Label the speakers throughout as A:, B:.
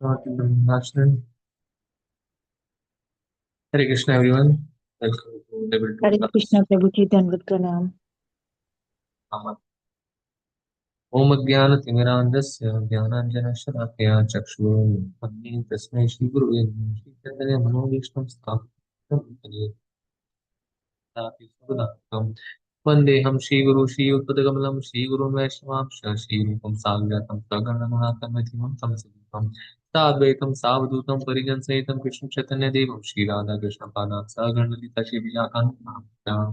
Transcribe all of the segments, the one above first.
A: Not even national. Hare Krishna, everyone. Welcome to level 2
B: Hare
A: class.
B: Krishna Prabhuji, Dandavat Pranam.
A: ओम अज्ञानतिमिरान्धस्य ज्ञानाञ्जनशलाकया चक्षुरुन्मिलितं तस्मै श्रीगुरुवे नमः। श्रीचैतन्यमनोभीष्टं स्थापितं सुखदायकं वन्देऽहं श्रीगुरु श्रीयुतकमलं श्रीगुरुं वैष्णवांश श्रीरूपं साग्रतं प्रगणमहात्मधिमं तं सजीवं साद्वैतं सावधूतं परिजनसहितं कृष्णचैतन्यदेवं श्रीराधाकृष्णपादां सगणललिता श्रीविशाखान्वितां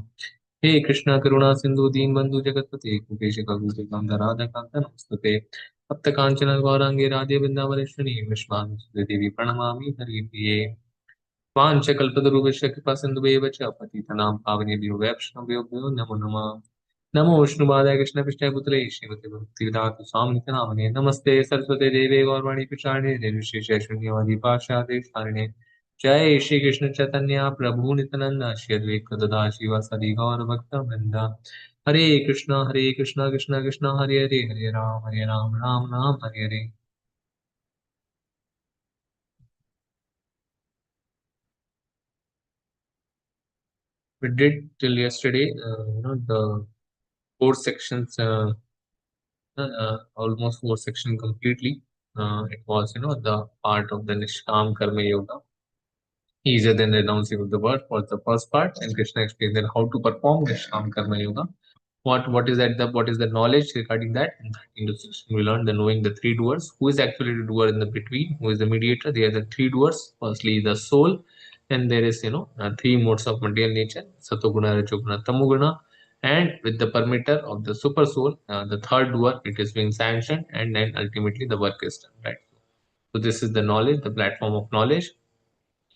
A: हे कृष्ण करुणा सिंधु दीनबंधु जगतपते कुपेश करुणाकरं राधाकान्त नमस्तुते तप्त कांचन गौरांगे राधे वृंदावनेश्वरी विश्वामित्री देवी प्रणमामि हरिप्रिये वाञ्छकल्पतरुभ्यश्च कृपा सिन्धुभ्येव च पतितनां पावनेभ्यो वैष्णवेभ्यो नमो नमः नमो विष्णुपादाय कृष्णपृष्ठाय भूतले श्रीमते भक्तिवेदान्त स्वामिनिते नामिने नमस्ते सरस्वते देवे गौरवाणी प्रचारिणे निर्विशेष शून्यवादी पाशादेशारिणे जय श्री कृष्ण चैतन्य प्रभु नित्यानंद श्री अद्वैत गदाधर श्रीवासादि गौर भक्त वृंद हरे Krishna Krishna Krishna Hare Hare Ram Ram Ram Hare Hare we did till yesterday the four sections almost four section completely. It was, the part of the Nishkam Karma Yoga. Easier than renouncing of the word was the first part, and Krishna explained then how to perform Nishkam Karma Yoga. What is that? What is the knowledge regarding that? In the section we learned the knowing the three doers. Who is actually the doer in the between? Who is the mediator? They are the three doers. Firstly, the soul, and there is three modes of material nature: Satoguna, Rajoguna, Tamoguna, and with the permitter of the super soul, the third doer, it is being sanctioned, and then ultimately the work is done. Right. So this is the knowledge, the platform of knowledge.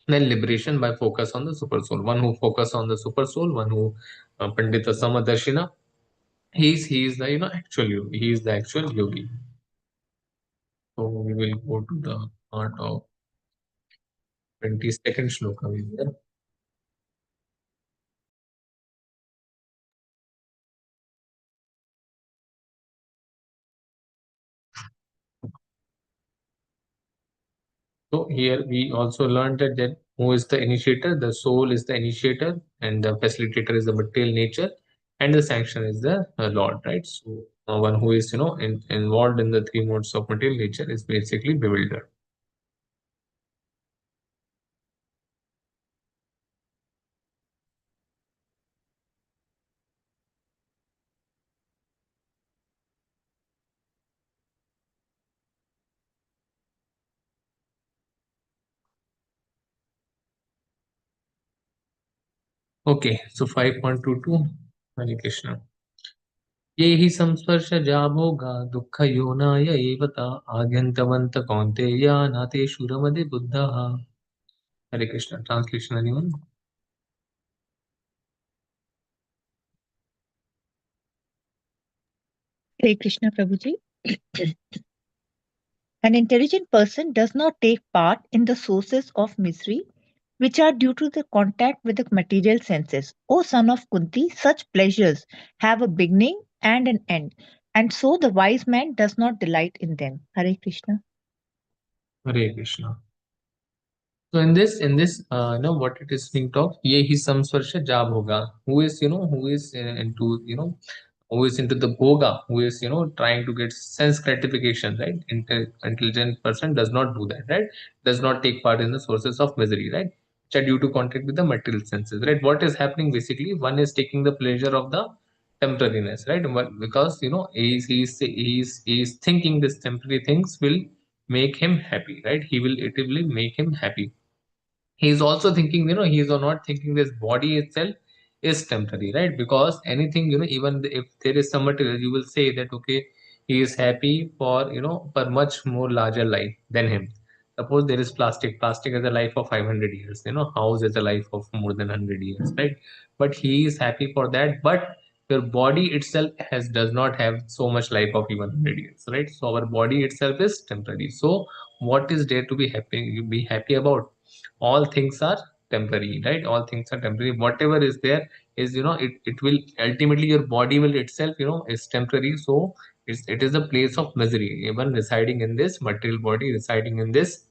A: Then liberation by focus on the super soul. One who focus on the super soul, one who Pandita Samadarshina, he is the actual yogi. He is the actual yogi. So we will go to the part of 22nd shloka. So here we also learned that who is the initiator? The soul is the initiator, and the facilitator is the material nature, and the sanction is the Lord, right? So one who is involved in the three modes of material nature is basically bewildered. Okay, so 5.22, Hare Krishna. ये हि संस्पर्श जाभोगा दुःख योनाय एव ता आद्यन्तवन्त कौन्तेय नातेषु रमते बुद्धः. Hare Krishna. Translation, anyone?
B: Hare Krishna Prabhuji. An intelligent person does not take part in the sources of misery which are due to the contact with the material senses. O son of Kunti, such pleasures have a beginning and an end, and so the wise man does not delight in them. Hare Krishna.
A: Hare Krishna. So what it is being taught, ye hi samsvarsha jab hoga. Who is who is into the bhoga, who is, trying to get sense gratification, right? Intelligent person does not do that, right? Does not take part in the sources of misery, right? Which are due to contact with the material senses, right? What is happening basically? One is taking the pleasure of the temporariness, right? Because, he's thinking this temporary things will make him happy, right? It will make him happy. He's also thinking, he's not thinking this body itself is temporary, right? Because anything, even if there is some material, you will say that okay, he is happy for for much more larger life than him. Suppose there is plastic has a life of 500 years, house has a life of more than 100 years, right? But he is happy for that. But your body itself does not have so much life of even 100 years, right? So our body itself is temporary. So what is there to be happy, you be happy about? All things are temporary, right? All things are temporary. Whatever is there is, it will ultimately, your body will itself, is temporary. So It is a place of misery, even residing in this material body, residing in this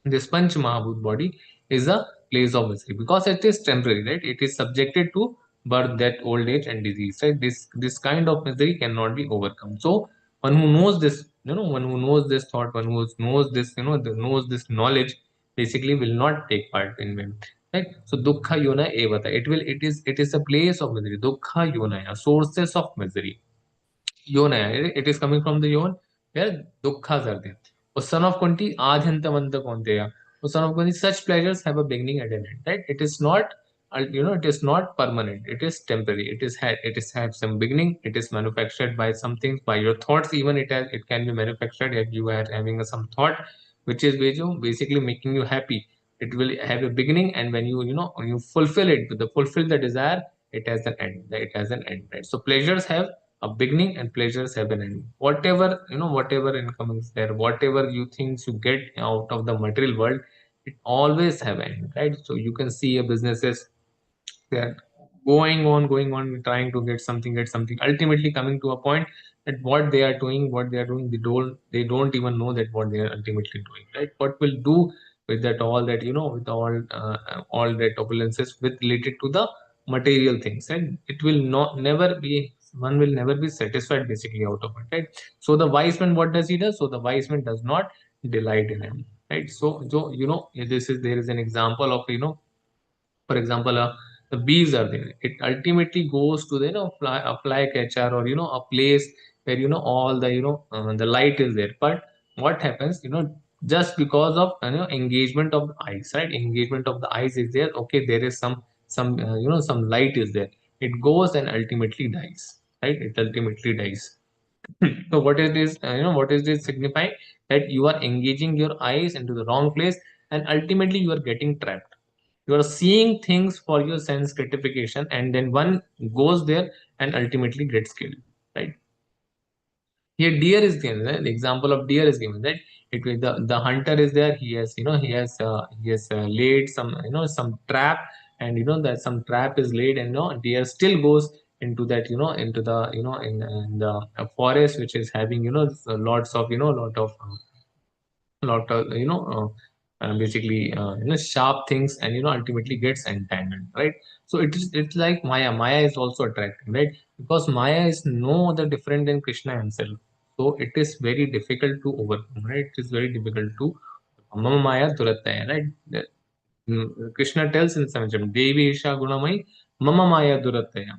A: Panch Mahabhut body is a place of misery because it is temporary, right? It is subjected to birth, death, old age, and disease, right? This kind of misery cannot be overcome. So one who knows this, one who knows this thought, one who knows this, knows this knowledge, basically will not take part in it, right? So dukkha yona evata. It is a place of misery. Dukkha yonaya, sources of misery. Yona, it is coming from the yon where dukkhas are there. O son of Kunti, Adhyantavanta Kaunteya. O son of Kunti, such pleasures have a beginning and an end, right? It is not, it is not permanent. It is temporary. It is have some beginning. It is manufactured by some things, by your thoughts. Even it can be manufactured if you are having some thought, which is basically making you happy. It will have a beginning, and when you fulfill it, the fulfill the desire, it has an end. It has an end, right? So pleasures have a beginning and pleasures have an end. Whatever income is there, whatever you things you get out of the material world, it always have an end, right? So you can see a businesses, they're going on trying to get something, ultimately coming to a point that what they are doing, they don't even know that what they are ultimately doing, right? What will do with that, all that, with all that opulences with related to the material things, and it will not never be, one will never be satisfied basically out of it, right? So the wise man, what does he do? So the wise man does not delight in him, right? So this is there is an example of, for example, the bees are there. It ultimately goes to the, a fly catcher, or a place where, all the, the light is there. But what happens, just because of, engagement of the eyes, right? Engagement of the eyes is there. Okay, there is some light is there. It goes and ultimately dies, right? It ultimately dies. So what is this? What is this signifying? That you are engaging your eyes into the wrong place, and ultimately you are getting trapped. You are seeing things for your sense gratification, and then one goes there and ultimately gets killed, right? Here deer is given, right? The example of deer is given, right? The hunter is there. He has laid some trap, and that some trap is laid, and deer still goes into that, into the, in the forest, which is having, lots of, lot of, basically, sharp things, and ultimately gets entangled, right? So it's like Maya is also attractive, right? Because Maya is no other different than Krishna himself. So it is very difficult to overcome, right? It is very difficult to Mama Maya Durataya, right? Krishna tells in Samajam, Devi Isha Gunamai, Mama Maya Durataya.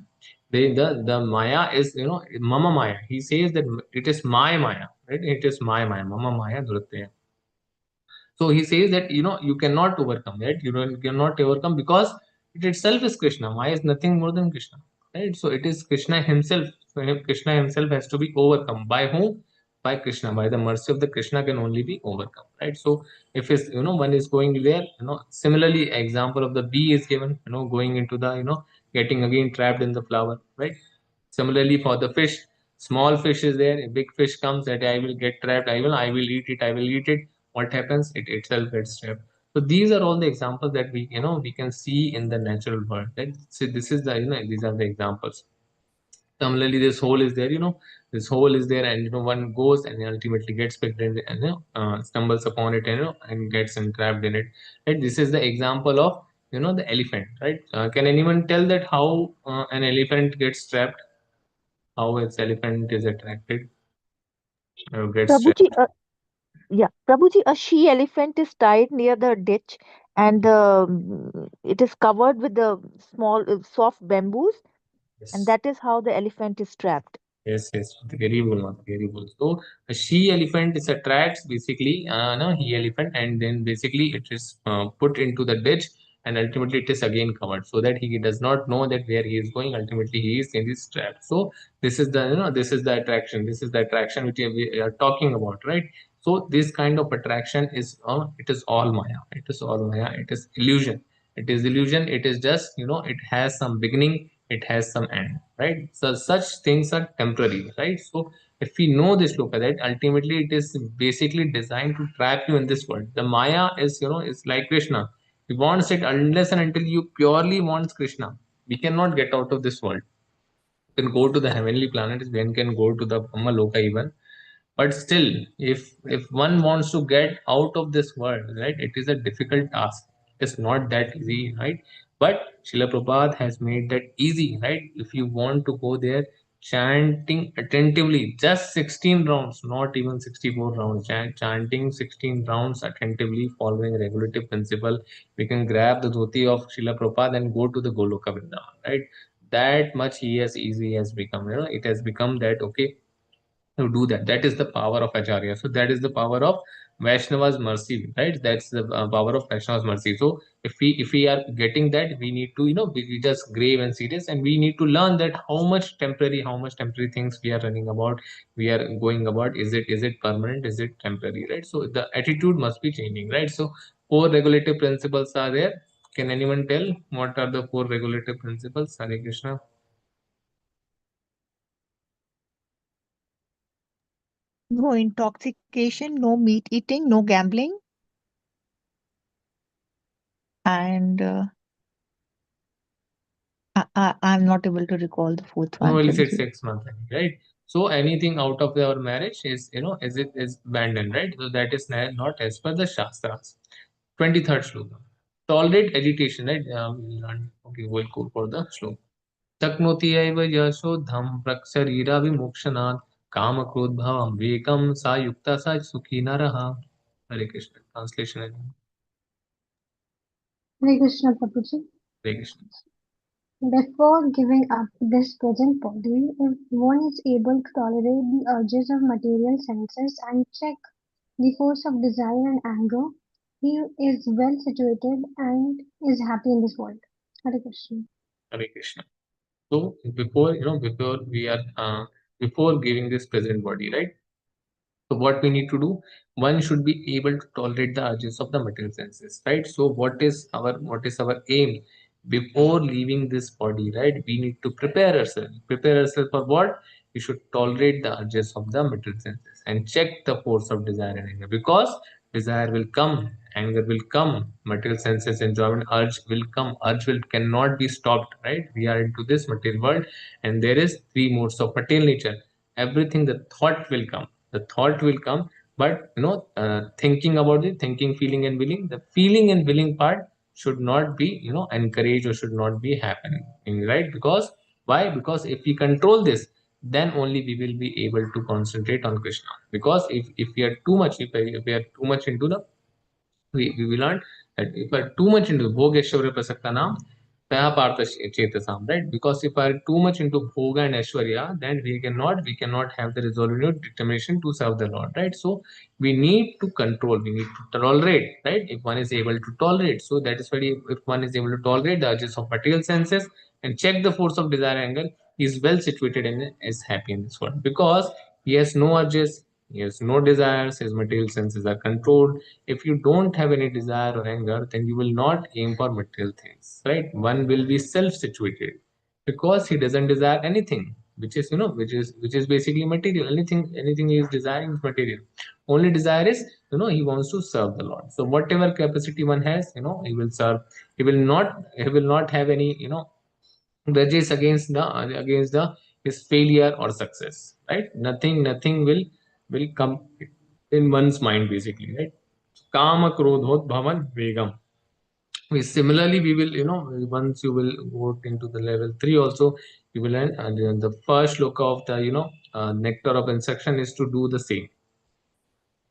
A: The Maya is, Mama Maya. He says that it is my Maya, right? It is my Maya, Mama Maya Durataya. So he says that, you cannot overcome, right? Cannot overcome because it itself is Krishna. Maya is nothing more than Krishna, right? So it is Krishna himself. So Krishna himself has to be overcome by whom? By Krishna. By the mercy of the Krishna can only be overcome, right? So if it's, one is going there, similarly example of the bee is given, going into the, getting again trapped in the flower, right? Similarly, for the fish, small fish is there, a big fish comes that I will get trapped, I will eat it, I will eat it. What happens? It itself gets trapped. So these are all the examples that we can see in the natural world. Right? So this is the, these are the examples. Similarly, this hole is there, this hole is there, and one goes and ultimately gets picked in, and stumbles upon it, and and gets entrapped in it. Right? This is the example of, the elephant, right? Can anyone tell that how an elephant gets trapped? How its elephant is attracted or gets trapped?
B: Prabhuji, yeah, Prabhuji, a she elephant is tied near the ditch, and it is covered with the small, soft bamboos, and
A: Yes.
B: that is how the elephant is trapped.
A: Yes, yes, very well, ma'am, very well. So a she elephant is attracts basically, no, he elephant, and then basically it is put into the ditch, and ultimately it is again covered, so that he does not know that where he is going. Ultimately, he is in this trap. So this is the, this is the attraction. This is the attraction which we are talking about, right? So this kind of attraction is, it is all Maya. It is all Maya. It is illusion. It is illusion. It is just, it has some beginning, it has some end, right? So such things are temporary, right? So if we know this look at it, ultimately it is basically designed to trap you in this world. The Maya is, is like Krishna. He wants it unless and until you purely wants Krishna. We cannot get out of this world. can go to the heavenly planets, one can go to the Brahma Loka even. But still, if one wants to get out of this world, right, it is a difficult task. It's not that easy, right? But Srila Prabhupada has made that easy, right? If you want to go there, chanting attentively, just 16 rounds, not even 64 rounds, chanting 16 rounds attentively, following regulative principle, we can grab the dhoti of Srila Prabhupada and go to the Goloka Vrindavan, right? That much he has easy has become, it has become that, okay, to do that. That is the power of Acharya. So that is the power of Vaishnava's mercy, right? That's the power of Vaishnava's mercy. So if we are getting that, we need to, be just grave and serious, and we need to learn that how much temporary things we are running about, we are going about. Is it permanent? Is it temporary? Right? So the attitude must be changing, right? So four regulative principles are there. Can anyone tell what are the four regulative principles? Hare Krishna.
B: No intoxication, no meat eating, no gambling, and I'm not able to recall the fourth
A: No,
B: one.
A: well,
B: Thank
A: it's
B: you.
A: 6 months, right? So anything out of our marriage is, is abandoned, right? So that is not as per the Shastras. 23rd shloka. Tolerate agitation, right? Okay, we'll go for the shloka. Shaknoti eva yashodham praksharira vimokshanat kama krodbhavam vekam sa yukta sa sukhi naraha. Hare Krishna. Translation again.
C: Hare Krishna Prabhuji.
A: Hare Krishna.
C: Before giving up this present body, if one is able to tolerate the urges of material senses and check the force of desire and anger, he is well situated and is happy in this world. Hare Krishna.
A: Hare Krishna. So before we are before giving this present body, right? So what we need to do, one should be able to tolerate the urges of the material senses, right? So what is our aim before leaving this body, right? We need to prepare ourselves. Prepare ourselves for what? We should tolerate the urges of the material senses and check the force of desire and anger, because desire will come, anger will come, material senses enjoyment, urge will come. Urge will cannot be stopped, right? We are into this material world, and there is three modes of material nature. Everything, the thought will come, but thinking about it, thinking, feeling and willing, the feeling and willing part should not be encouraged or should not be happening, right? Because why? Because if we control this, then only we will be able to concentrate on Krishna. Because if we are too much, if we are too much into the, we will learn that if we are too much into Bhogeshwara Prasaktanam, Partha Chetasam, right? Because if we are too much into Bhoga and Aishwarya, then we cannot have the resolute determination to serve the Lord, right? So we need to control, we need to tolerate, right? If one is able to tolerate, so that is why if one is able to tolerate the urges of material senses and check the force of desire and anger, he is well situated and is happy in this world, because he has no urges, he has no desires, his material senses are controlled. If you don't have any desire or anger, then you will not aim for material things, right? One will be self-situated because he doesn't desire anything, which is which is basically material. Anything he is desiring is material. Only desire is, he wants to serve the Lord. So whatever capacity one has, he will serve. He will not have any grudges against the his failure or success, right? Nothing will come in one's mind, basically, right? Kama krodhot bhavan vegam. Similarly, we will, once you will go into the level 3 also, you will learn, and the first look of the, nectar of instruction is to do the same.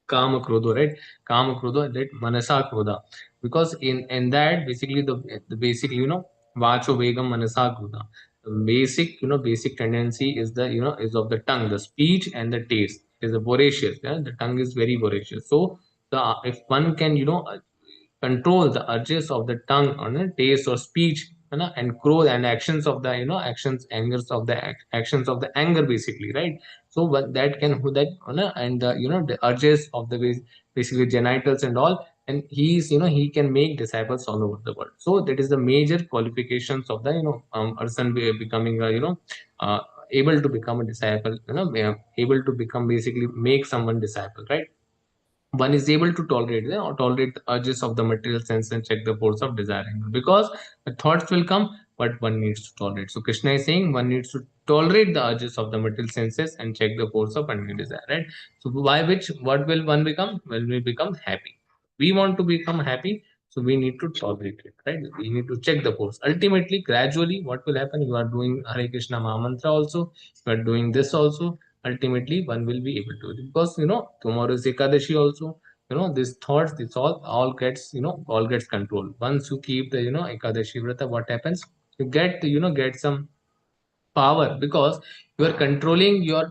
A: Kama krodho, right? Kama krodho, that manasa krodha. Because in that, basically, the basic, vacho vegam manasa krodha. The basic, basic tendency is is of the tongue, the speech and the taste. It is a voracious. Yeah? The tongue is very voracious. So if one can, control the urges of the tongue on taste or speech, and growth and actions of the, angers of the actions of the anger, basically, right? So what that can who that, and the, the urges of the basically genitals and all, and he can make disciples all over the world. So that is the major qualifications of the, person becoming a, uh, able to become a disciple, able to become, basically make someone disciple, right? One is able to tolerate or tolerate the urges of the material sense and check the force of desiring, because the thoughts will come, but one needs to tolerate. So Krishna is saying one needs to tolerate the urges of the material senses and check the force of unmet desire, right? So by which what will one become? Well, we become happy. We want to become happy, so we need to tolerate it, right? We need to check the force. Ultimately, gradually, what will happen? You are doing Hare Krishna Maha Mantra also, you are doing this also. Ultimately, one will be able to, because tomorrow is Ekadashi also. These thoughts, this all gets all gets controlled. Once you keep the Ekadashi Vrata, what happens? You get some power, because you are controlling your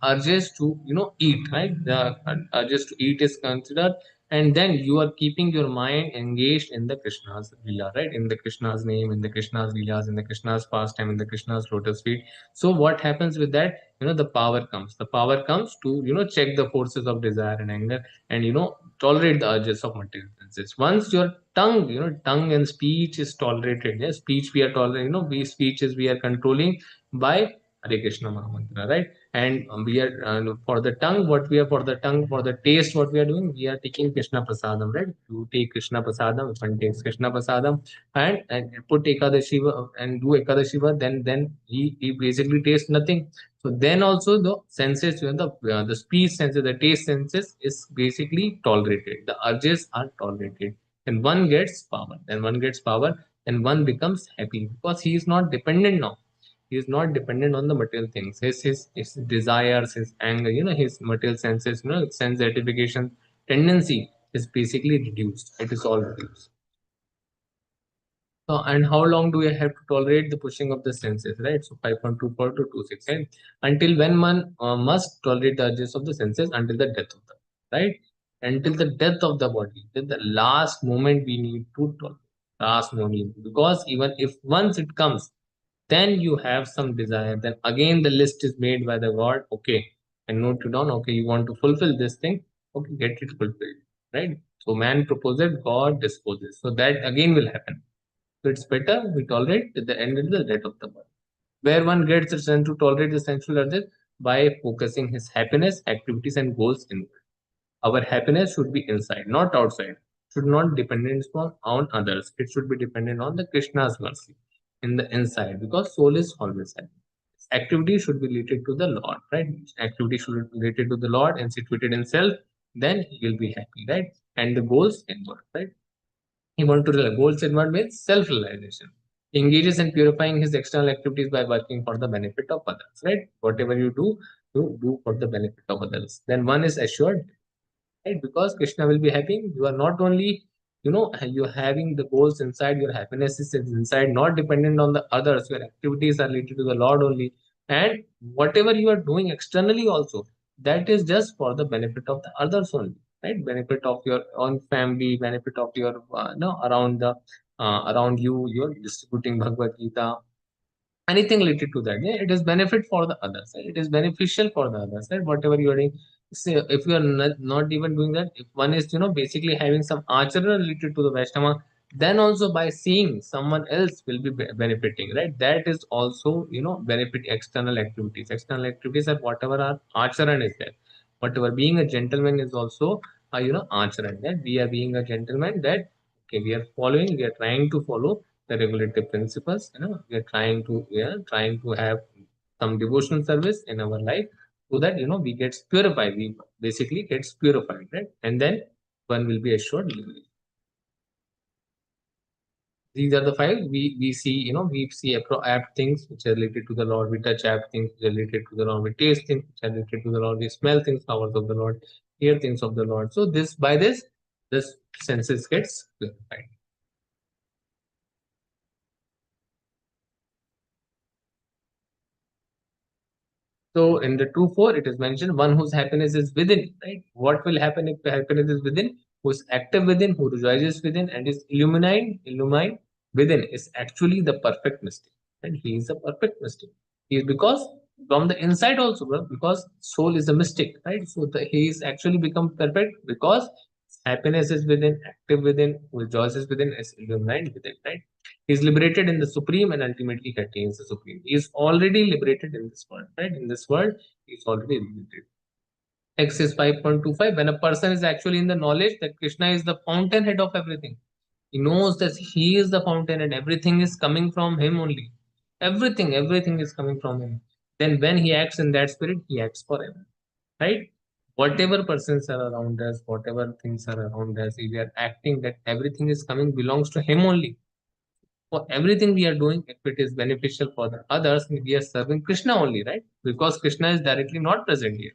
A: urges to eat, right? The urges to eat is considered, and then you are keeping your mind engaged in the Krishna's lila, right? In the Krishna's name, in the Krishna's lilas, in the Krishna's pastime, in the Krishna's lotus feet. So what happens with that? The power comes to check the forces of desire and anger, and tolerate the urges of material senses. Once your tongue and speech is tolerated, yes, speech we are tolerating, we speeches we are controlling by Hare Krishna Maha Mantra, right? And we are for the tongue, what we are for the tongue, for the taste, what we are doing, we are taking Krishna Prasadam, right? You take Krishna Prasadam, if one takes Krishna Prasadam and put Ekadashiva and do Ekadashiva, then he basically tastes nothing. So then also the senses, the speech senses, the taste senses is basically tolerated. The urges are tolerated. And one gets power. Then one gets power, and one becomes happy, because he is not dependent now. He is not dependent on the material things. His desires, his anger, his material senses, sense gratification tendency is basically reduced. It is all reduced. So, and how long do we have to tolerate the pushing of the senses, right? So 5.24 to 26, right? Until when one must tolerate the urges of the senses until the death of the, right? Until the death of the body, till the last moment we need to tolerate. Last moment, because even if once it comes, then you have some desire, then again the list is made by the god. Okay, and note it down. Okay, you want to fulfill this thing. Okay, get it fulfilled, right? So man proposes, god disposes, so that again will happen. So it's better we tolerate till the end of the death of the body, where one gets the strength to tolerate the sensual urges by focusing his happiness, activities and goals in. Our happiness should be inside, not outside. Should not dependent on others. It should be dependent on the Krishna's mercy in the inside, because soul is always happy. Activity should be related to the Lord, right? Activity should be related to the Lord and situated in self. Then he will be happy, right? And the goals inward, right? He want to realize goals inward means self-realization. He engages in purifying his external activities by working for the benefit of others, right? Whatever you do for the benefit of others. Then one is assured, right? Because Krishna will be happy. You are not only you're having the goals inside, your happiness is inside, not dependent on the others. Your activities are related to the Lord only, and whatever you are doing externally also, that is just for the benefit of the others only, right? Benefit of your own family, benefit of your no around the around you. You're distributing Bhagavad Gita, anything related to that. Yeah, it is benefit for the others, right? It is beneficial for the others, right? Whatever you are doing. Say if you are not even doing that, if one is basically having some achara related to the Vaishnava, then also by seeing someone else will be benefiting, right? That is also benefit. External activities are whatever our acharan is there. Whatever being a gentleman is also acharan, that we are being a gentleman, that okay, we are trying to follow the regulative principles. We are trying to have some devotional service in our life, so that we get purified. We basically gets purified, right? And then one will be assured liberation. These are the five we see. We see app things which are related to the Lord. We touch app things which are related to the Lord. We taste things which are related to the Lord. We smell things, powers of the Lord. Hear things of the Lord. So this senses gets purified. So in the 2-4, it is mentioned one whose happiness is within, right? What will happen if the happiness is within? Who is active within, who rejoices within, and is illumined within, is actually the perfect mystic. And he is a perfect mystic. He is, because from the inside also, bro, because soul is a mystic, right? So he is actually become perfect because happiness is within, active within, who rejoices within, is illumined within, right? He is liberated in the supreme, and ultimately he attains the supreme. He is already liberated in this world, right? In this world, he is already liberated. X is 5.25. When a person is actually in the knowledge that Krishna is the fountainhead of everything, he knows that he is the fountain and everything is coming from him only. Everything is coming from him. then when he acts in that spirit, he acts forever, right? Whatever persons are around us, whatever things are around us, if we are acting that everything is coming belongs to him only. For everything we are doing, if it is beneficial for the others, we are serving Krishna only, right? Because Krishna is directly not present here.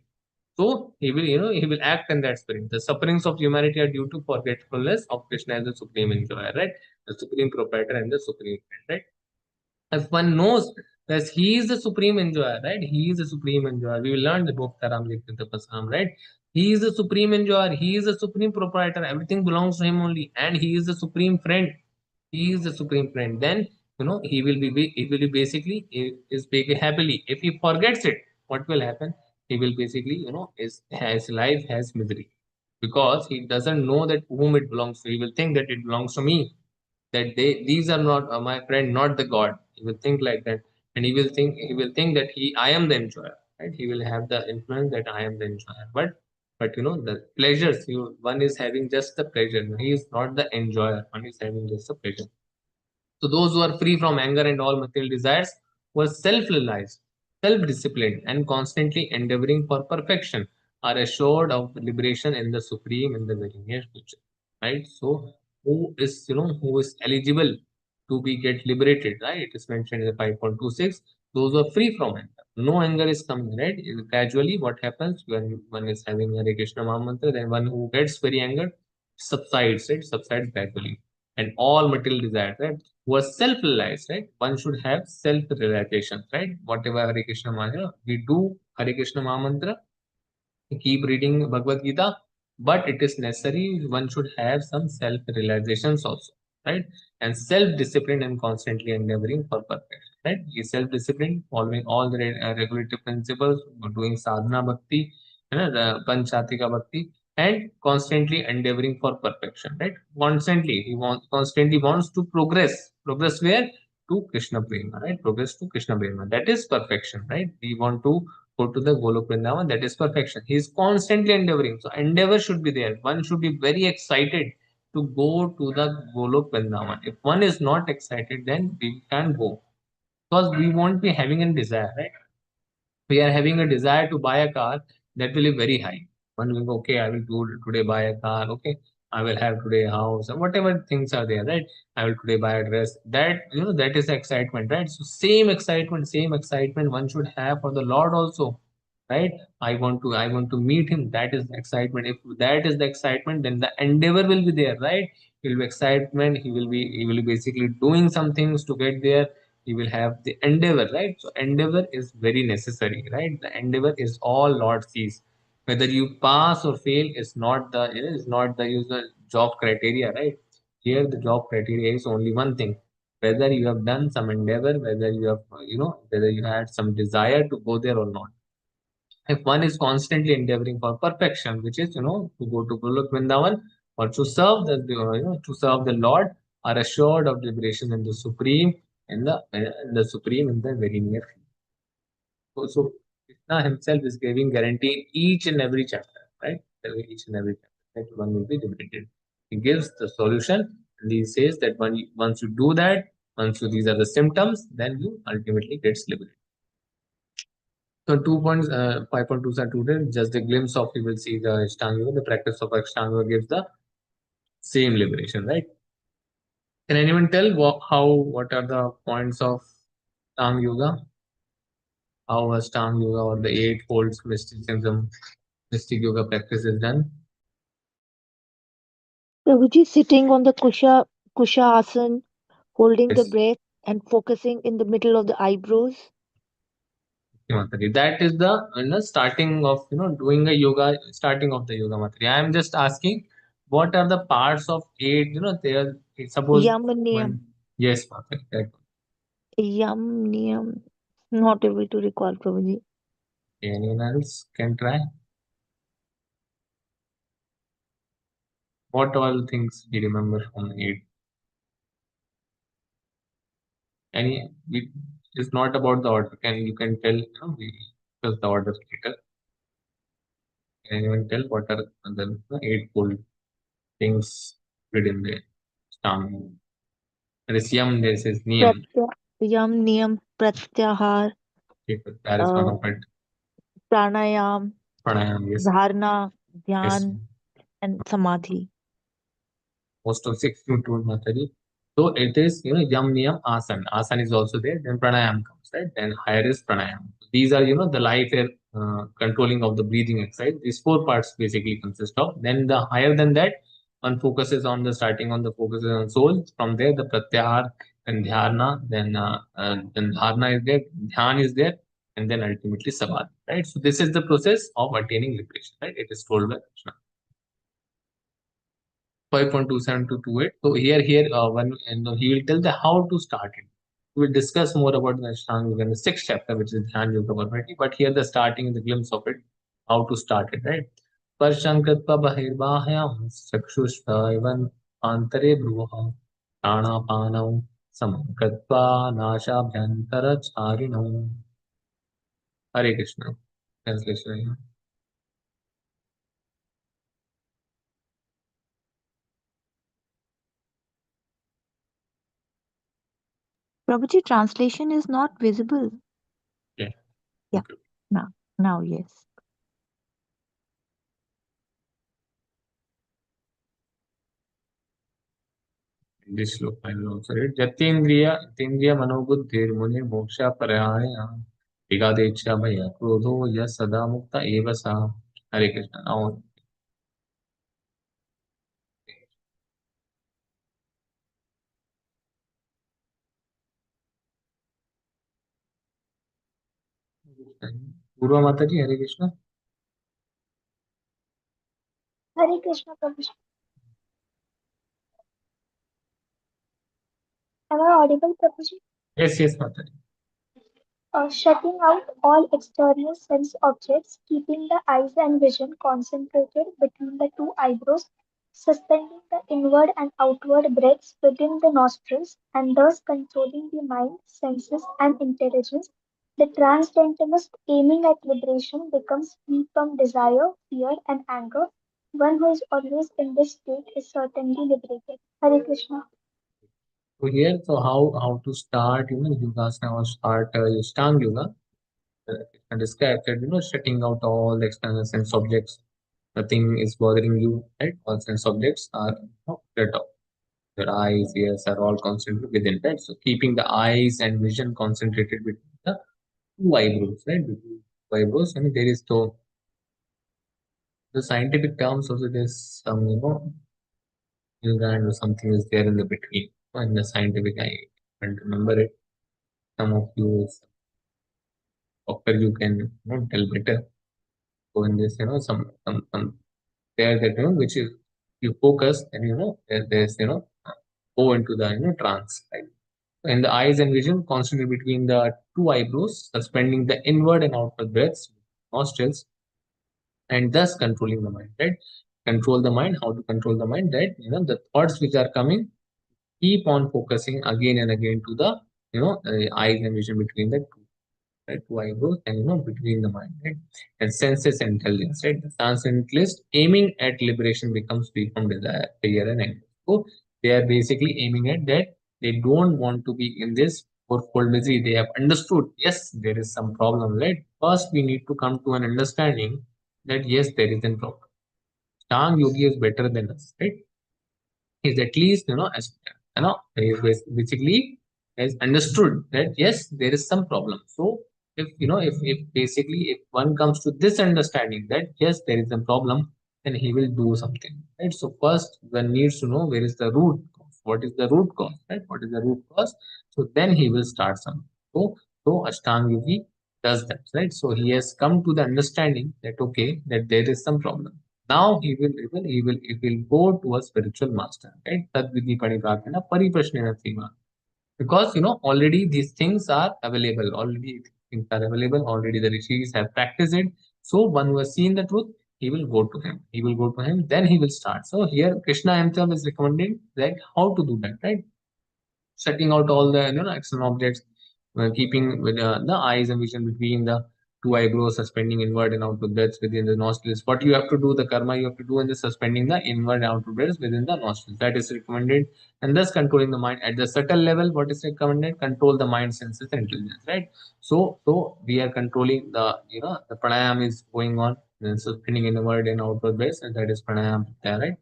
A: So he will, he will act in that spirit. The sufferings of humanity are due to forgetfulness of Krishna as the supreme enjoyer, right? The supreme proprietor and the supreme friend, right? If one knows that he is the supreme enjoyer, right? He is the supreme enjoyer. We will learn the book Taram Pasam, right? He is the supreme enjoyer. He is the supreme proprietor. Everything belongs to him only, and he is the supreme friend. He is the supreme friend. Then he will be basically is big happily. If he forgets it, what will happen? He will basically is has life has misery because he doesn't know that whom it belongs to. He will think that it belongs to me, that these are not my friend, not the god. He will think like that, and he will think that I am the enjoyer, right? He will have the influence that I am the enjoyer, but the pleasures, one is having just the pleasure. He is not the enjoyer, one is having just the pleasure. So those who are free from anger and all material desires were self-realized, self-disciplined, and constantly endeavoring for perfection are assured of liberation in the supreme in the very near future. Right? So who is eligible to be get liberated, right? It is mentioned in the 5.26. Those who are free from anger. No anger is coming, right? Gradually, what happens when one is having a Krishna Mahamantra, then one who gets very angry subsides, right? Subsides gradually. And all material desires, right? Was self-realized, right? One should have self-realization, right? Whatever Hare Krishna mantra, we do Hare Krishna Mahamantra, keep reading Bhagavad Gita, but it is necessary one should have some self-realizations also, right? And self-discipline and constantly endeavoring for perfection, right? He self-discipline, following all the regulative principles, doing sadhana bhakti, the panchatika bhakti, and constantly endeavoring for perfection, right? Constantly wants to progress. Progress where? To Krishna Prema, right? Progress to Krishna Prema. That is perfection, right? We want to go to the Golok Vrindavan, that is perfection. He is constantly endeavoring. So endeavor should be there. One should be very excited to go to the Golok Vrindavan. If one is not excited, then we can't go because we won't be having a desire, right? We are having a desire to buy a car that will be very high. One will go, okay, I will do today buy a car, okay, I will have today a house, and whatever things are there, right? I will today buy a dress. That that is excitement, right? So same excitement one should have for the Lord also, right? I want to meet him. That is the excitement. If that is the excitement, then the endeavor will be there, right? He will be excitement. He will be basically doing some things to get there. He will have the endeavor, right? So endeavor is very necessary, right? The endeavor is all Lord sees. Whether you pass or fail is not the usual job criteria, right? Here the job criteria is only one thing: whether you have done some endeavor, whether you have whether you had some desire to go there or not. If one is constantly endeavoring for perfection, which is to go to Golok Vrindavan or to serve to serve the Lord, are assured of liberation in the supreme in the very near future. So Krishna himself is giving guarantee in each and every chapter, right? Each and every chapter that one will be liberated. He gives the solution, and he says that once you do that, these are the symptoms, then you ultimately gets liberated. So 5.2 are today, just a glimpse of, you will see the Ashtanga Yoga. The practice of Ashtanga Yoga gives the same liberation, right? Can anyone tell what are the points of Ashtanga Yoga? How Ashtanga Yoga or the eightfold mysticism, mystic yoga practice is done?
B: Prabhuji sitting on the kusha asana, holding the
A: Yes,
B: breath and focusing in the middle of the eyebrows.
A: Mataji. That is the starting of doing a yoga, starting of the yoga, Mataji. I am just asking, what are the parts of eight? There. Suppose
B: Yam niyam.
A: one. Yes, Mataji.
B: Yam niyam. Not able to recall, Prabhuji.
A: Anyone else can try? What all things you remember from eight? Any? It's not about the order. You can tell? We discuss the order later. Can anyone tell what are the eightfold things written there? Stam. There is yam. There is niyam.
B: Pratya, yam niyam pratyahar.
A: Okay, but that is one
B: uh,
A: of it.
B: pranayam,
A: Pranayam, yes.
B: dharna,
A: Yes.
B: dhyan, and samadhi.
A: Most of six you told Mataji. So it is, Yam Niyam Asan. Asan is also there. Then Pranayam comes, right? Then higher is Pranayam. These are, the life air controlling of the breathing exercise. These four parts basically consist of. Then the higher than that, one focuses on the starting on the focuses on soul. From there, the Pratyahar and Dhyana. Then Dharna is there, Dhyan is there, and then ultimately Samadhi, right? So this is the process of attaining liberation, right? It is told by Krishna. 5.27 to 28. So one and he will tell the how to start it. We will discuss more about the Ashtanga Yoga in the sixth chapter, which is Dhyan Yoga Bharati. But here the starting, the glimpse of it, how to start it, right? Parshan kritva bahirbahayam chakshushvaivan antare bruha pranapanam samam kritva nashabhyantara charinam. Hare Krishna. Translation.
B: Prabhuji, translation is not visible.
A: Yeah.
B: Yeah,
A: Okay.
B: now yes.
A: This श्लोक I will also read. Jatindriya manobuddhir muni moksha parayaya vigadecha bhaya krodho yas sada mukta eva sa. Hare Krishna. Now, Guru Mataji, Hare Krishna.
C: Hare Krishna Prabhuji. Am I audible, Prabhuji?
A: Yes, yes, Mataji.
C: Shutting out all external sense objects, keeping the eyes and vision concentrated between the two eyebrows, suspending the inward and outward breaths within the nostrils, and thus controlling the mind, senses, and intelligence. The transcendentalist aiming at liberation becomes free from desire, fear, and anger. One who is always in this state is certainly liberated. Hare Krishna.
A: So here, so how to start, yogasana or start Ashtanga Yoga. And describe that, shutting out all the external sense objects. Nothing is bothering you, right? All sense objects are shut off. Your eyes, ears are all concentrated within, right? So keeping the eyes and vision concentrated between the two eyebrows, right? Between two eyebrows. There is the scientific terms also there's some, England or something is there in the between. In the scientific, I can't remember it. Some of you, doctor, you can tell better. So in this, some there that which is you focus and there's go into the trance, right? And the eyes and vision constantly between the two eyebrows, suspending the inward and outward breaths, nostrils, and thus controlling the mind, right? Control the mind. How to control the mind, right? The thoughts which are coming, keep on focusing again and again to the, eyes and vision between the two, right? Two eyebrows and, between the mind, right? And senses and intelligence, right? The transcendentalist aiming at liberation becomes free from desire, fear, and anger. So they are basically aiming at that. They don't want to be in this fourfold misery. They have understood, yes, there is some problem, right? First, we need to come to an understanding that yes, there is a problem. Tang Yogi is better than us, right? He's at least as basically has understood that yes, there is some problem. So if basically if one comes to this understanding that yes, there is a problem, then he will do something, right? So first one needs to know where is the root cause, what is the root cause, right? What is the root cause? So then he will start something. So Ashtanga Yogi does that, right? So he has come to the understanding that okay, that there is some problem. Now he will go to a spiritual master, right? Tadvidi Paniprakana Pariprashnena Sima. Because already these things are available, already things are available, already the rishis have practiced it. So one who has seen the truth, he will go to him. He will go to him, then he will start. So here Krishna himself is recommending like how to do that, right? Setting out all the external objects, keeping with the eyes and vision between the two eyebrows, suspending inward and outward breaths within the nostrils. What you have to do, the karma you have to do in the suspending the inward and outward breaths within the nostrils. That is recommended. And thus controlling the mind at the subtle level. What is recommended? Control the mind, senses, and intelligence. Right. So we are controlling the the pranayam is going on. And suspending inward and outward breaths, and that is pranayam. Right.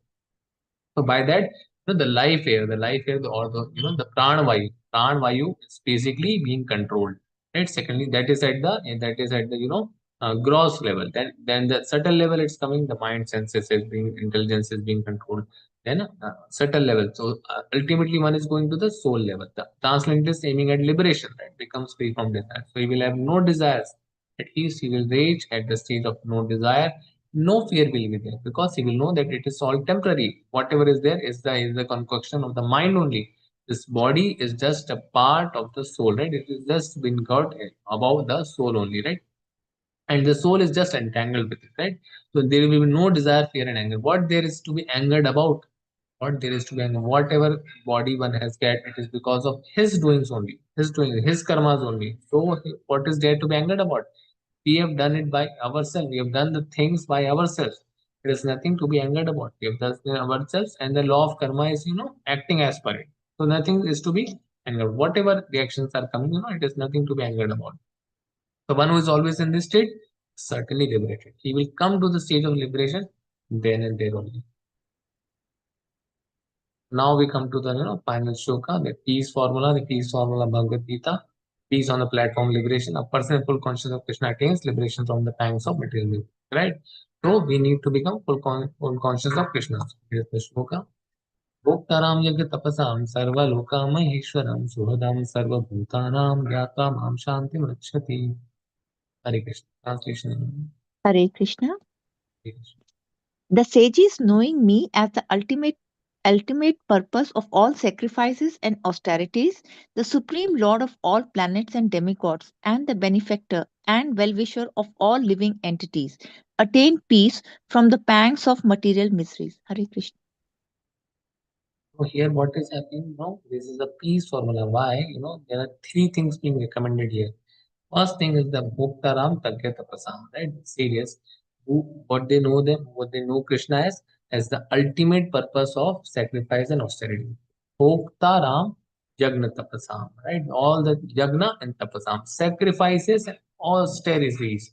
A: So by that, the life air, or the the pran vayu is basically being controlled. Right. Secondly, that is at the gross level. Then the subtle level it's coming. The mind, senses is being intelligence is being controlled. Then subtle level. So ultimately, one is going to the soul level. The transcendent is aiming at liberation. Right, becomes free from desire. So he will have no desires. At least he will reach at the stage of no desire. No fear will be there because he will know that it is all temporary. Whatever is there is the concoction of the mind only. This body is just a part of the soul, right? It is just been got above the soul only, right? And the soul is just entangled with it, right? So there will be no desire, fear, and anger. What there is to be angered about? What there is to be angered? Whatever body one has get, it is because of his doings only, his doing, his karmas only. So what is there to be angered about? We have done it by ourselves. We have done the things by ourselves. There is nothing to be angered about. We have done it ourselves, and the law of karma is, acting as per it. So nothing is to be angered. Whatever reactions are coming, it is nothing to be angered about. The one who is always in this state, certainly liberated. He will come to the stage of liberation then and there only. Now we come to the final shloka, the peace formula Bhagavad Gita, peace on the platform liberation. A person in full consciousness of Krishna attains liberation from the pangs of material misery. Right? So we need to become full conscious of Krishna. Here's the shloka. Bhoktaram yaga tapasam sarva lokam maheshwaram suhadam sarva bhutanam gyata mam shanti machati. Hare Krishna. Translation.
B: Hare Krishna.
A: Hare Krishna.
B: The sages, knowing me as the ultimate purpose of all sacrifices and austerities, the supreme lord of all planets and demigods, and the benefactor and well-wisher of all living entities, attain peace from the pangs of material miseries. Hare Krishna.
A: So here what is happening now? This is a peace formula. Why? There are three things being recommended here. First thing is the Bhoktaram Tagyata Prasam, right? Serious. What they know Krishna as the ultimate purpose of sacrifice and austerity. Bhoktaram Jagna Tapasam, right? All the Jagna and Tapasam, sacrifices and austerities.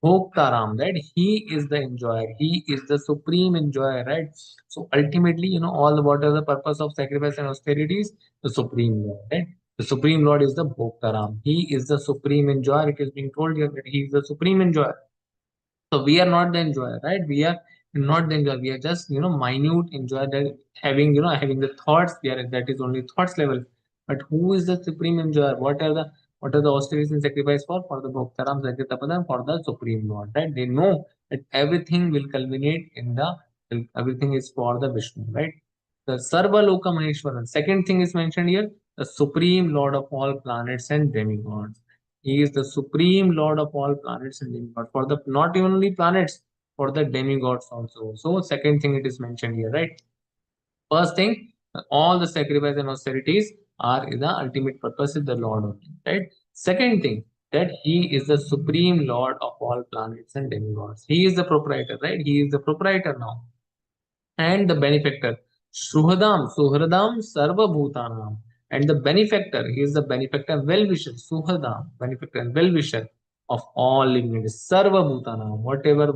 A: Bhoktaram, right? He is the enjoyer. He is the supreme enjoyer, right? So ultimately, all what are the purpose of sacrifice and austerities? The supreme Lord, right? The Supreme Lord is the Bhoktaram. He is the supreme enjoyer. It is being told here that He is the supreme enjoyer. So we are not the enjoyer, right? We are not the enjoyer. We are just, minute enjoyer that having the thoughts. That is only thoughts level. But who is the supreme enjoyer? What are the austerities and sacrifice for? For the Bhoktaram, Sakyatapadam, for the Supreme Lord, right? They know that everything will culminate in everything is for the Vishnu, right? The Sarva Loka Maheshwaran. Second thing is mentioned here, the Supreme Lord of all planets and demigods. He is the supreme lord of all planets and demigods. For the not only planets, for the demigods also. So second thing it is mentioned here, right? First thing, all the sacrifice and austerities are in the ultimate purpose of the Lord only, right? Second thing, that he is the supreme lord of all planets and demigods. He is the proprietor, right? He is the proprietor now and the benefactor. Suhradam, Sarva Bhutanam. And the benefactor, he is the benefactor, well-wisher, Suhradam, benefactor and well-wisher of all living entities. Sarva Bhutanam, whatever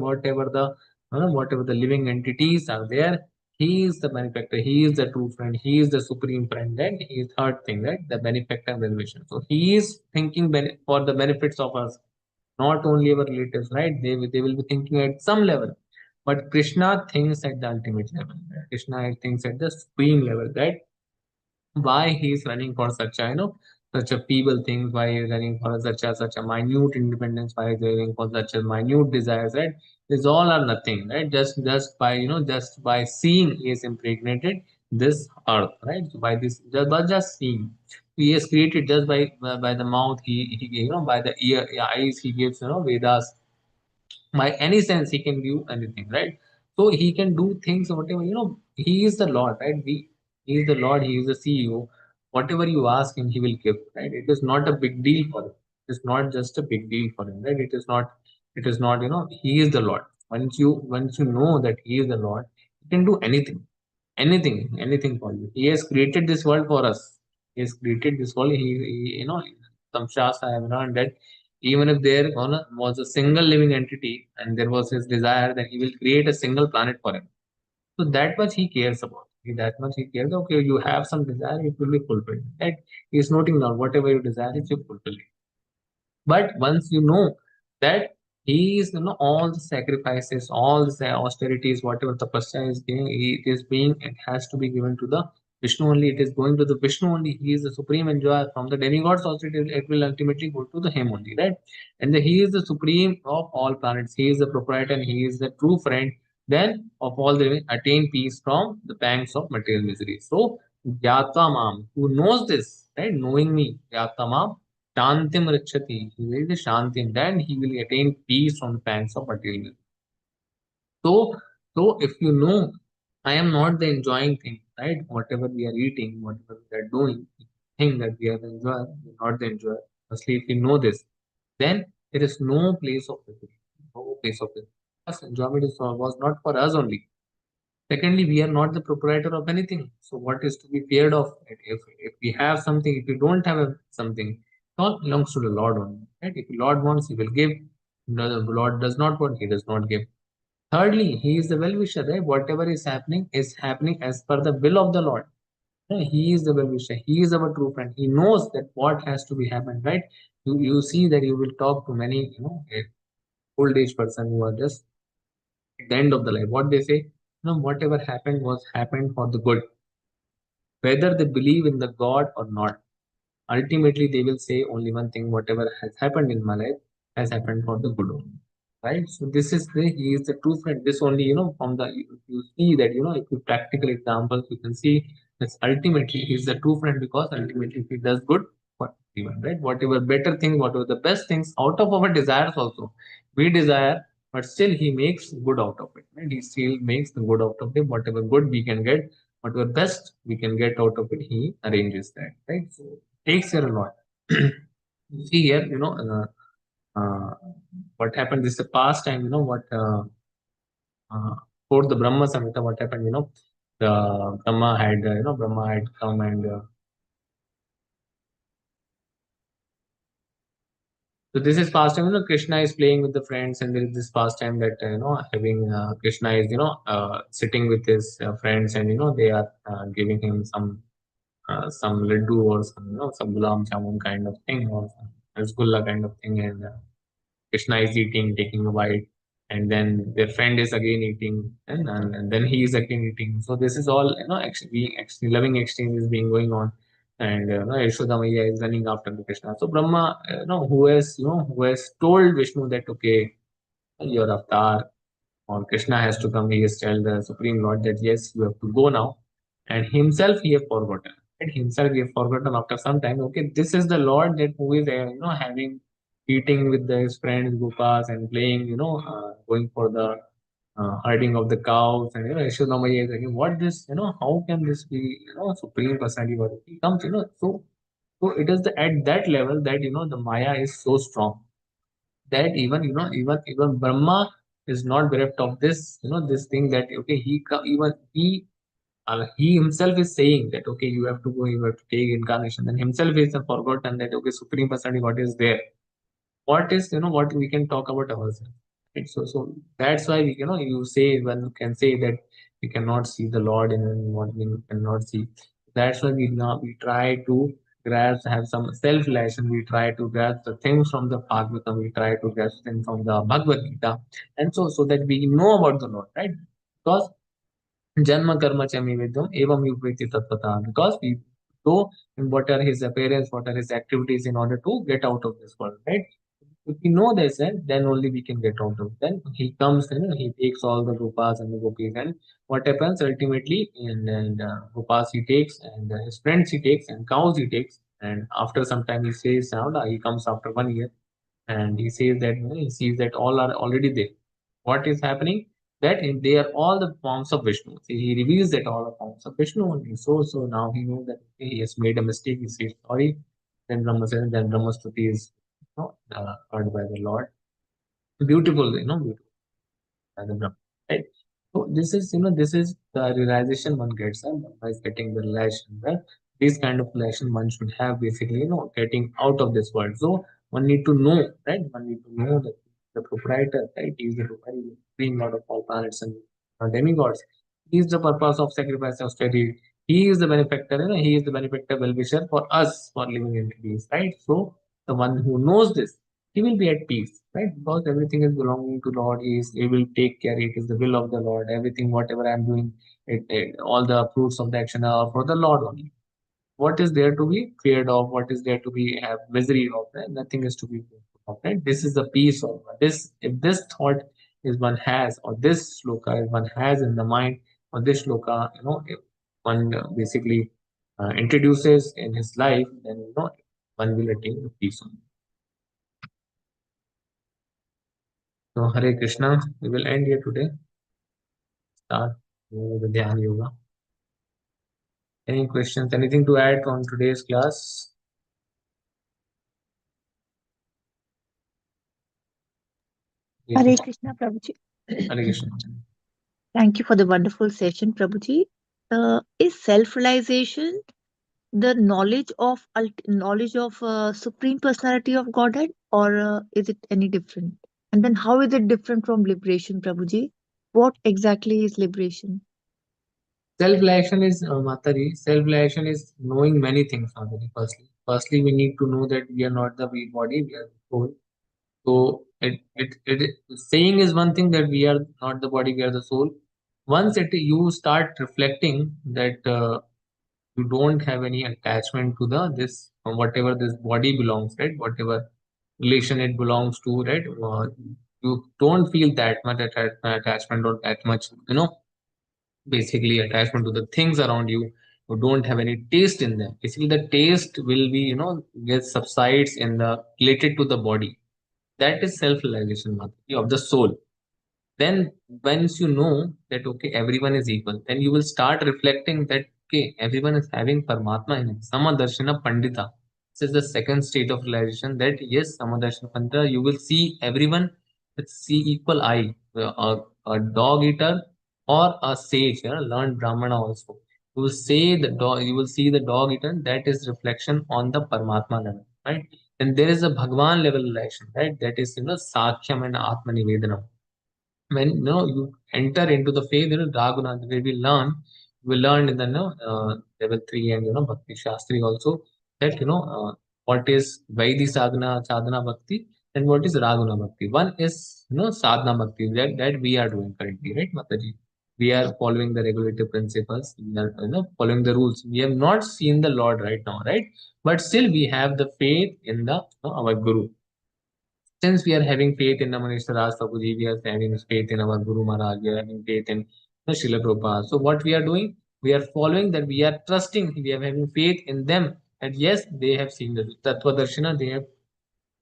A: the living entities are there, he is the benefactor, he is the true friend, he is the supreme friend, and he is third thing, right? The benefactor and well-wisher. So he is thinking for the benefits of us, not only our relatives, right? They will be thinking at some level. But Krishna thinks at the ultimate level. Right? Krishna thinks at the supreme level, right? Why he is running for such a such a feeble things, why he is running for such a minute independence, why he is running for such a minute desires, right? This all are nothing, right? Just by seeing he is impregnated this earth, right? So by this just seeing. He has created just by the mouth, he by the eyes he gives Vedas, by any sense he can do anything, right? So he can do things whatever, he is the lord, right? He is the lord, he is the CEO. Whatever you ask him he will give, right? It is not a big deal for him. It's not just a big deal for him, right? It is not, he is the Lord. Once you know that he is the Lord, he can do anything for you. He has created this world for us. He has created this world. Some Shastra I have learned that even if there was a single living entity and there was his desire, then he will create a single planet for him. So that much he cares about. That much he cares. Okay, you have some desire, it will be fulfilled. Right? He is noting down whatever you desire, it will fulfill. But once you know that he is, all the sacrifices, all the austerities, whatever the tapasya is giving, it has to be given to the Vishnu only. It is going to the Vishnu only. He is the supreme enjoyer. From the demigods also, it will ultimately go to the him only, right? And he is the supreme of all planets. He is the proprietor and he is the true friend. Then of all the living, attain peace from the pangs of material misery. So Gyata Mam, who knows this, right? Knowing me, Gyata Mam, Shantim Rachati. He will be Shantim. Then he will attain peace from the pangs of materialism. So, so if you know, I am not the enjoying thing, right? Whatever we are eating, whatever we are doing, thing that we are enjoying, we are not the enjoyer. Firstly, if you know this, then there is no place of misery. No place of misery. Because enjoyment was not for us only. Secondly, we are not the proprietor of anything. So what is to be feared of? If we have something, if we don't have something, it all belongs to the Lord only. Right? If the Lord wants, He will give. No, the Lord does not want, He does not give. Thirdly, He is the well-wisher. Right? Whatever is happening as per the will of the Lord. Right? He is the well-wisher. He is our true friend. He knows that what has to be happened. Right? You see that you will talk to many old age person who are just at the end of the life. What they say, whatever happened was happened for the good, whether they believe in the God or not. Ultimately, they will say only one thing: whatever has happened in my life has happened for the good only. Right? So this is he is the true friend. This only, from the you see that, if you practical examples, you can see that ultimately he is the true friend because ultimately he does good for everyone, right? Whatever better things, whatever the best things out of our desires also. We desire, but still he makes good out of it. Right? He still makes the good out of it. Whatever good we can get, whatever best we can get out of it, he arranges that. Right? So takes care a lot. You see here, what happened. This is the past time. Uh, for the Brahma Samhita, what happened? The Brahma had come and so this is past time. Krishna is playing with the friends, and there is this past time that having Krishna is sitting with his friends, and they are giving him some laddu or some gulam jamun kind of thing or some rasgulla kind of thing, and Krishna is eating, taking a bite, and then their friend is again eating, and then he is again eating. So this is all actually loving exchange is being going on, and Yashoda Maiya is running after the Krishna. So Brahma, who has told Vishnu that okay, your avatar or Krishna has to come. He has tell the Supreme Lord that yes, you have to go now, and himself he have forgotten. And himself he have forgotten after some time. Okay, this is the Lord that who is having eating with his friends Gopas and playing, going for the herding of the cows, and Yashoda Maiya is again, what this, how can this be, Supreme Personality? What he comes, so it is at that level that the Maya is so strong that even Brahma is not bereft of this this thing that okay even he himself is saying that okay you have to go, you have to take incarnation, and himself is forgotten that okay Supreme Personality what is there, what is what we can talk about ourselves, right? So that's why we you say when you can say that we cannot see the Lord in what we cannot see. That's why we try to grasp, have some self relation, we try to grasp the things from the Bhagavatam, we try to grasp things from the Bhagavad Gita, and so that we know about the Lord, right? Because Janma karma chami vidam evam yupeti tattva, because we go in what are his appearance, what are his activities in order to get out of this world, right? If we know this, then only we can get out of. Then he comes, he takes all the gopas and the gopis, and what happens ultimately? And gopas he takes, and his friends he takes, and cows he takes, and after some time he says, he comes after 1 year, and he says that he sees that all are already there. What is happening? That they are all the forms of Vishnu. See, he reveals that all are forms of Vishnu only. So now he knows that okay, he has made a mistake. He says sorry. Then Brahma says, then Brahma Stuti is heard by the Lord. Beautiful, beautiful by the Brahma, right? So this is, this is the realization one gets by getting the relation, right? This kind of relation one should have basically, getting out of this world. So one need to know, right? One need to know that the proprietor, right? He is the proprietor, supreme lord of all planets and demigods. He is the purpose of sacrifice of study. He is the benefactor, he is the benefactor, well-wisher for us for living in peace, right? So the one who knows this, he will be at peace, right? Because everything is belonging to Lord. He will take care. It is the will of the Lord. Everything, whatever I am doing, all the fruits of the action are for the Lord only. What is there to be feared of? What is there to be have misery of? Right? Nothing is to be fearful of. Right? This is the peace of this. If this thought is one has, or this shloka is one has in the mind, or this shloka, if one basically introduces in his life, then one will attain the peace only. So Hare Krishna, we will end here today. Start with the Dhyan Yoga. Any questions? Anything to add on today's class? Hare
B: Hare
A: Krishna.
B: Krishna, Prabhuji.
A: Hare Krishna.
B: Thank you for the wonderful session, Prabhuji. Is self-realization the knowledge of supreme personality of Godhead, or is it any different? And then how is it different from liberation, Prabhuji? What exactly is liberation?
A: Self-realization is Matari. Self-realization is knowing many things. Matari. Firstly, we need to know that we are not the body, we are the soul. So saying is one thing that we are not the body, we are the soul. Once you start reflecting that you don't have any attachment to the this whatever this body belongs, right? Whatever relation it belongs to, right? You don't feel that much attachment or that much, basically attachment to the things around you. You don't have any taste in them. Basically, the taste will be, get subsides in the related to the body. That is self-realization of the soul. Then once you know that okay, everyone is equal, then you will start reflecting that okay, everyone is having Paramatma in him. Samadarshana Pandita. This is the second state of realization that yes, Samadarshana Pandita, you will see everyone with see equal eye. A dog eater or a sage, learned Brahmana also. You will say the dog, you will see the dog eater, that is reflection on the Paramatma level, right? Then there is a Bhagwan level relation, right? That is Sakhyam and Atma Nivedanam. When you enter into the faith, Raguna, where we learn in the level 3 and Bhakti Shastri also that what is Vaidhi sadhana bhakti and what is Raguna bhakti. One is sadhana bhakti that we are doing currently, right, Mataji? We are following the regulative principles, we are following the rules. We have not seen the Lord right now, right? But still we have the faith in the our Guru. Since we are having faith in Namanishwar Raj Prabhuji, we are having faith in our Guru Maharaj, we are having faith in Srila Prabhupada. So what we are doing, we are following that, we are trusting, we are having faith in them. And yes, they have seen the Tattva Darshana, they have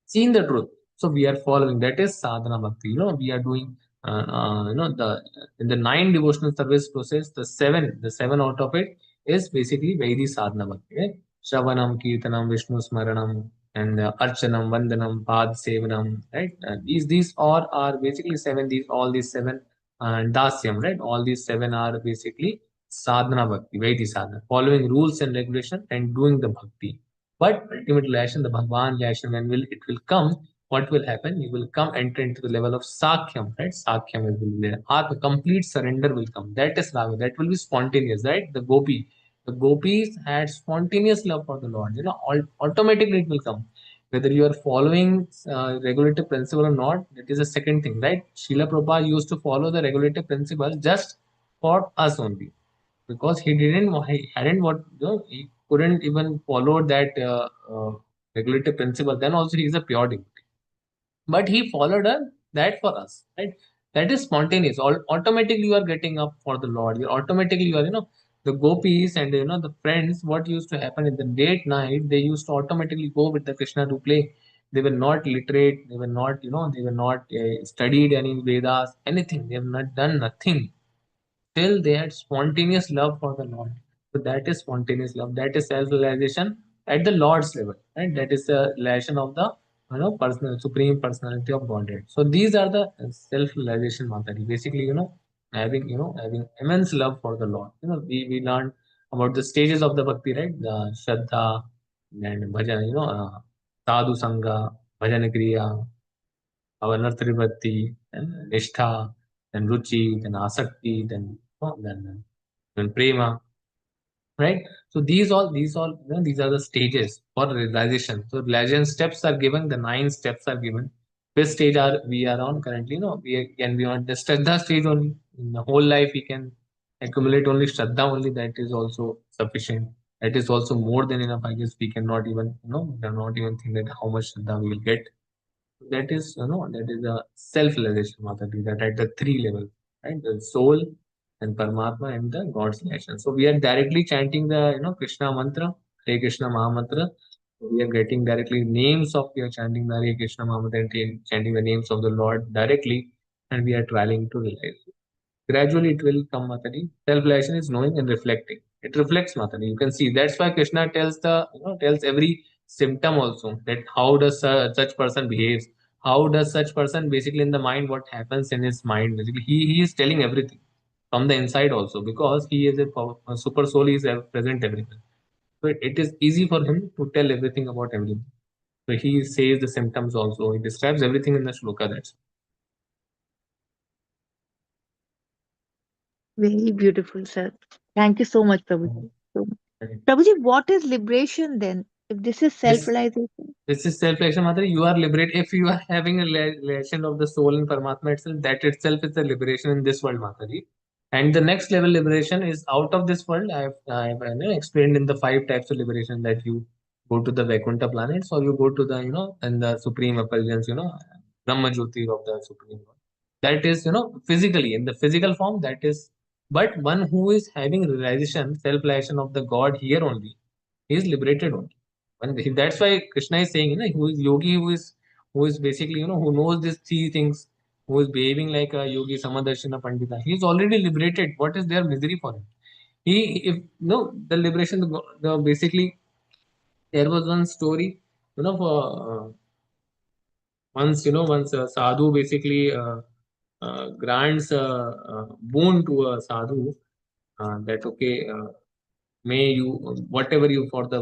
A: seen the truth. So we are following. That is sadhana bhakti. We are doing. The in the 9 devotional service process, the seven out of it is basically Vaidhi sadhana bhakti. Right? Shravanam, Kirtanam, Vishnu Smaranam, and Archanam, Vandanam, Pad Sevanam. Right? These all are basically seven. These seven dasyam. Right? All these seven are basically sadhana bhakti, Vaidhi sadhana, following rules and regulation and doing the bhakti. But ultimate relation, the Bhagwan relation, when will it will come, what will happen? You will come enter into the level of Sakhyam, right? Sakhyam will be there. A complete surrender will come. That is Raga. That will be spontaneous, right? The gopis had spontaneous love for the Lord. Automatically it will come. Whether you are following regulative principle or not, that is a second thing, right? Srila Prabhupada used to follow the regulative principle just for us only because he hadn't what he couldn't even follow that regulative principle. Then also he is a pure devotee, but he followed that for us, right? That is spontaneous. Automatically you are getting up for the Lord. You automatically you are the gopis and the friends. What used to happen in the late night? They used to automatically go with the Krishna to play. They were not literate. They were not they were not studied any Vedas, anything. They have not done nothing. Still they had spontaneous love for the Lord. So that is spontaneous love. That is self-realization at the Lord's level, right? That is the realization of the personal supreme personality of Godhead. So these are the self-realization Mataji. Basically, having immense love for the Lord. We learned about the stages of the bhakti, right? The Shraddha, and bhajan, sadhu sangha, bhajan kriya, avanartri bhakti, and nishtha, then ruchi, then asakti, then prema, right? So these are the stages for realization. So realization steps are given, the 9 steps are given. Which stage are we are on currently? Can be on the Shraddha stage only. In the whole life we can accumulate only Shraddha only. That is also sufficient. That is also more than enough. I guess we cannot even cannot even think that how much Shraddha we will get. That is a self-realization Mataji, that at the 3 levels, right? The soul and Paramatma and the God's relation. So we are directly chanting the Krishna mantra, Hare Krishna Mahamantra. We are getting directly names of, we are chanting the Hare Krishna Mahamantra and chanting the names of the Lord directly, and we are trying to realize. Gradually it will come, Mataji. Self-realization is knowing and reflecting. It reflects, Mataji. You can see that's why Krishna tells tells every symptom also, that how does such person behaves, how does such person basically in the mind, what happens in his mind. Basically, he is telling everything from the inside also, because he is a super soul. He is present everywhere. So it is easy for him to tell everything about everything. So he says the symptoms also. He describes everything in the shloka. That's
B: Very beautiful, sir. Thank you so much, Prabhuji. So,
A: right.
B: Prabhuji, what is liberation then? If this is
A: This
B: self-realization,
A: This is self-realization, Mother. You are liberated if you are having a relation of the soul and Paramatma itself. That itself is the liberation in this world, Mataji. And the next level liberation is out of this world. I have explained in the 5 types of liberation, that you go to the Vaikuntha planets, or you go to the and the supreme effulgence, Brahma Jyoti of the supreme Lord. That is physically in the physical form. That is, but one who is having realization, self-realization of the God here only, he is liberated only. And that's why Krishna is saying, who is yogi, who is basically, who knows these 3 things, who is behaving like a yogi, Samadarshana Pandita. He is already liberated. What is their misery for him? If no, the liberation, the basically, there was one story, for once a sadhu basically grants a boon to a sadhu, that okay. May you, whatever you for the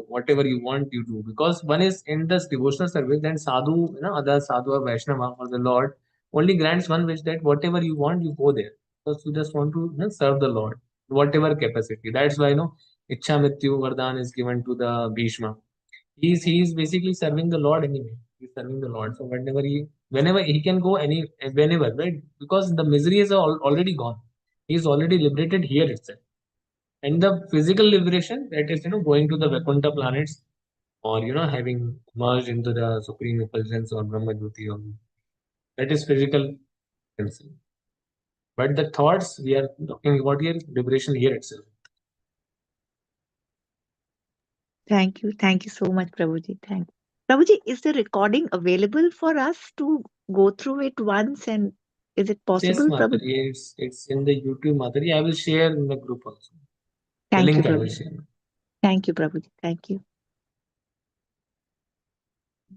A: whatever you want you do, because one is in this devotional service, then sadhu, other sadhu or Vaishnava for the Lord only grants one wish, that whatever you want you go there, because you just want to serve the Lord, whatever capacity. That's why Ichha Mrityu Vardhan is given to the Bhishma. He is basically serving the Lord anyway. He's serving the Lord. So whenever he can go whenever, right? Because the misery is already gone. He's already liberated here itself. And the physical liberation, that is going to the Vaikuntha planets, or having merged into the supreme effulgence or Brahma Jyoti, or that is physical concern. But the thoughts we are talking about here, liberation here itself.
B: thank you. Thank you so much, Prabhuji. Thank you. Prabhuji, is the recording available for us to go through it once? And is it
A: Yes,
B: possible, Prabhuji?
A: Matari, it's in the YouTube, Matari. I will share in the group also. The
B: Thank you,
A: link I will
B: Prabhuji.
A: share.
B: Thank you, Prabhuji. Thank you.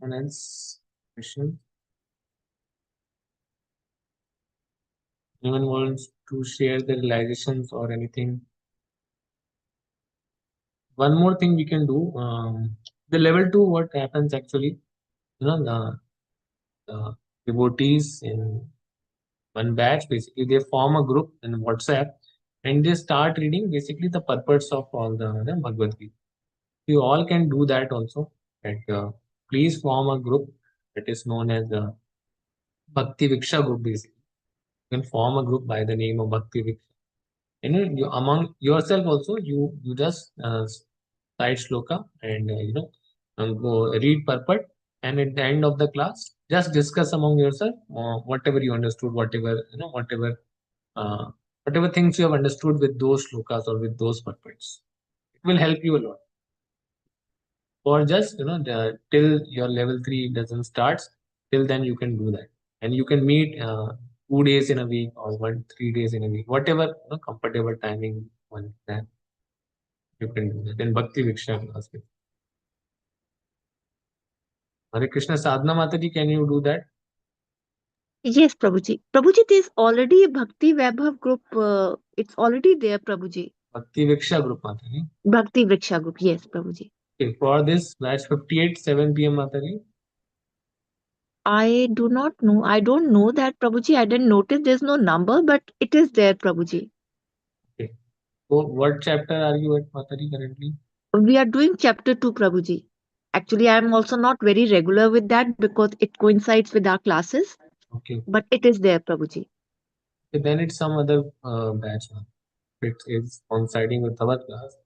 A: And else question. Anyone wants to share the realizations or anything? One more thing we can do. The level 2, what happens actually? The devotees in one batch, basically they form a group in WhatsApp, and they start reading basically the purpose of all the Bhagavad Gita. You all can do that also. That please form a group that is known as the Bhakti Viksha group. Basically, you can form a group by the name of Bhakti Viksha. You among yourself also, you just cite shloka, and go read purport, and at the end of the class just discuss among yourself whatever you understood, uh, whatever things you have understood with those shlokas or with those purports. It will help you a lot. Or just till your level 3 doesn't start, till then you can do that, and you can meet 2 days in a week, or 3 days in a week, whatever comfortable timing one can, you can do that in Bhakti Viksha class. Hare Krishna Sadhana Mataji, can you do that?
B: Yes, Prabhuji. Prabhuji, there's already a Bhakti Vaibhav group. It's already there, Prabhuji.
A: Bhakti Viksha group Mataji.
B: Bhakti Vriksha group. Yes, Prabhuji.
A: Okay, for this batch 58, 7 p.m. Mataji.
B: I do not know. I don't know that, Prabhuji. I didn't notice there's no number, but it is there, Prabhuji.
A: Okay. So what chapter are you at Mataji currently?
B: We are doing chapter 2, Prabhuji. Actually, I'm also not very regular with that because it coincides with our classes,
A: Okay.
B: but it is there, Prabhuji.
A: Okay, then it's some other batch. It is coinciding with our class.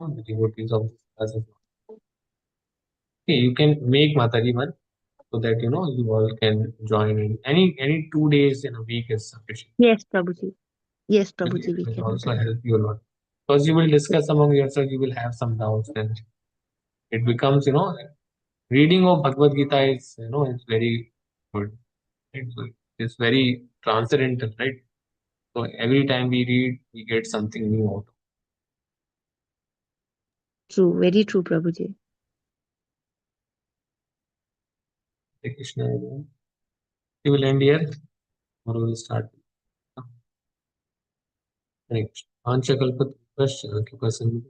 A: The devotees of this class is not. Okay, you can make Mataji one so that you know you all can join in. Any 2 days in a week is sufficient.
B: Yes, Prabhuji. Yes,
A: It
B: Prabhuji, we
A: will
B: can do
A: also
B: that.
A: help you a lot. Because you will discuss among yourself, you will have some doubts, and it becomes, reading of Bhagavad Gita is, it's very good. It's very transcendental, right? So every time we read, we get something new out of
B: True, very true, Prabhuji.
A: it. Krishna. We will end here. Tomorrow we'll start. Next. Anchakalpat question.